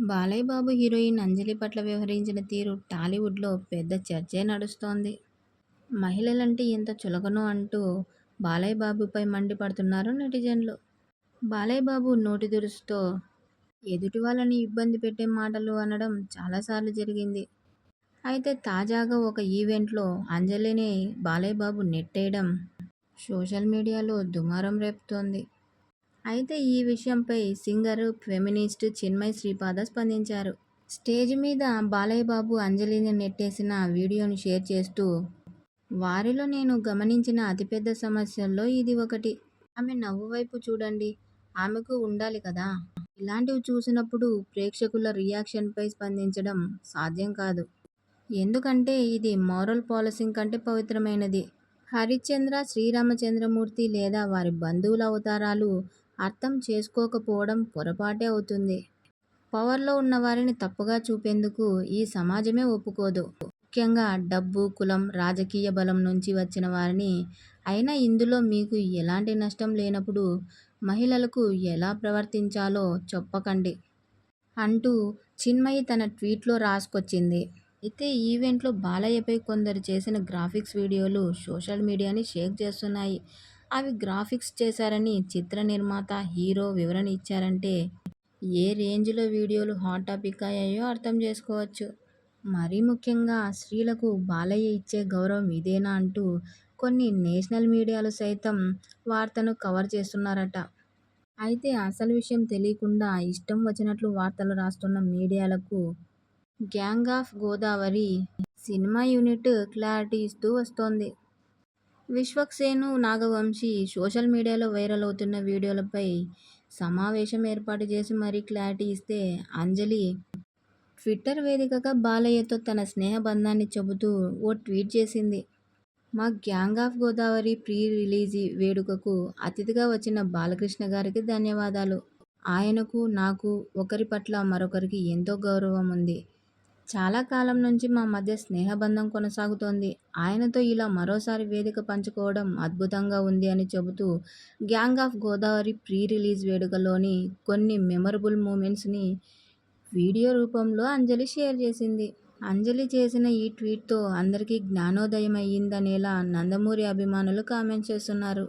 Balayya Babu heroine అంజలి పట్ల వ్యవహరించిన తీరు టాలీవుడ్‌లో పెద్ద చర్చే నడుస్తోంది. మహిళలంటే ఎంత చులకనో అంటూ బాలయ్య బాబుపై మండిపడుతున్నారు నెటిజన్లు. బాలయ్య బాబు నోటి దురుసుతో ఎదుటి వాళ్ళని ఇబ్బంది పెట్టే మాటలు అనడం చాలా సార్లు జరిగింది. అయితే తాజాగా ఒక ఈవెంట్‌లో అంజలిని బాలయ్య బాబు నెట్టేయడం సోషల్ మీడియాలో దుమారం రేపుతోంది. అయితే ఈ విషయంపై సింగర్, ఫెమినిస్ట్ చిన్మయి శ్రీపాద స్పందించారు. స్టేజ్ మీద బాలయ్య బాబు అంజలిని నెట్టేసిన వీడియోను షేర్ చేస్తూ, వారిలో నేను గమనించిన అతిపెద్ద సమస్యల్లో ఇది ఒకటి. ఆమె నవ్వు వైపు చూడండి. ఆమెకు ఉండాలి కదా! ఇలాంటివి చూసినప్పుడు ప్రేక్షకుల రియాక్షన్‌పై స్పందించడం సాధ్యం కాదు. ఎందుకంటే ఇది మోరల్ పాలిసింగ్ కంటే పవిత్రమైనది. హరిశ్చంద్ర, శ్రీరామచంద్రమూర్తి లేదా వారి బంధువుల అవతారాలు అర్థం చేసుకోకపోవడం పొరపాటే అవుతుంది. పవర్‌లో ఉన్నవారిని తప్పుగా చూపేందుకు ఈ సమాజమే ఒప్పుకోదు. ముఖ్యంగా డబ్బు, కులం, రాజకీయ బలం నుంచి వచ్చిన వారిని. అయినా ఇందులో మీకు ఎలాంటి నష్టం లేనప్పుడు మహిళలకు ఎలా ప్రవర్తించాలో చెప్పకండి అంటూ చిన్మయి తన ట్వీట్‌లో రాసుకొచ్చింది. అయితే ఈ ఈవెంట్‌లో బాలయ్యపై కొందరు చేసిన గ్రాఫిక్స్ వీడియోలు సోషల్ మీడియాని షేక్ చేస్తున్నాయి. అవి గ్రాఫిక్స్ చేశారని చిత్ర నిర్మాత, హీరో వివరణ ఇచ్చారంటే ఏ రేంజ్‌లో వీడియోలు హాట్ టాపిక్ అయ్యాయో అర్థం చేసుకోవచ్చు. మరీ ముఖ్యంగా స్త్రీలకు బాలయ్య ఇచ్చే గౌరవం ఇదేనా అంటూ కొన్ని నేషనల్ మీడియాలు సైతం వార్తను కవర్ చేస్తున్నారట. అయితే అసలు విషయం తెలియకుండా ఇష్టం వచ్చినట్లు వార్తలు రాస్తున్న మీడియాలకు gang of Godavari cinema unit clarity ఇస్తూ వస్తోంది. విశ్వక్సేన్, నాగవంశి సోషల్ మీడియాలో వైరల్ అవుతున్న వీడియోలపై సమావేశం ఏర్పాటు చేసి మరీ క్లారిటీ ఇస్తే, అంజలి ట్విట్టర్ వేదికగా బాలయ్యతో తన స్నేహ బంధాన్ని చెబుతూ ఓ ట్వీట్ చేసింది. మా gang of Godavari pre release వేడుకకు అతిథిగా వచ్చిన బాలకృష్ణ గారికి ధన్యవాదాలు. ఆయనకు, నాకు ఒకరి పట్ల మరొకరికి ఎంతో గౌరవం ఉంది. చాలా కాలం నుంచి మా మధ్య స్నేహబంధం కొనసాగుతోంది. ఆయనతో ఇలా మరోసారి వేదిక పంచుకోవడం అద్భుతంగా ఉంది అని చెబుతూ gang of Godavari pre release వేడుకలోని కొన్ని మెమరబుల్ మూమెంట్స్‌ని వీడియో రూపంలో అంజలి షేర్ చేసింది. అంజలి చేసిన ఈ ట్వీట్‌తో అందరికీ జ్ఞానోదయం అయ్యిందనేలా నందమూరి అభిమానులు కామెంట్స్ చేస్తున్నారు.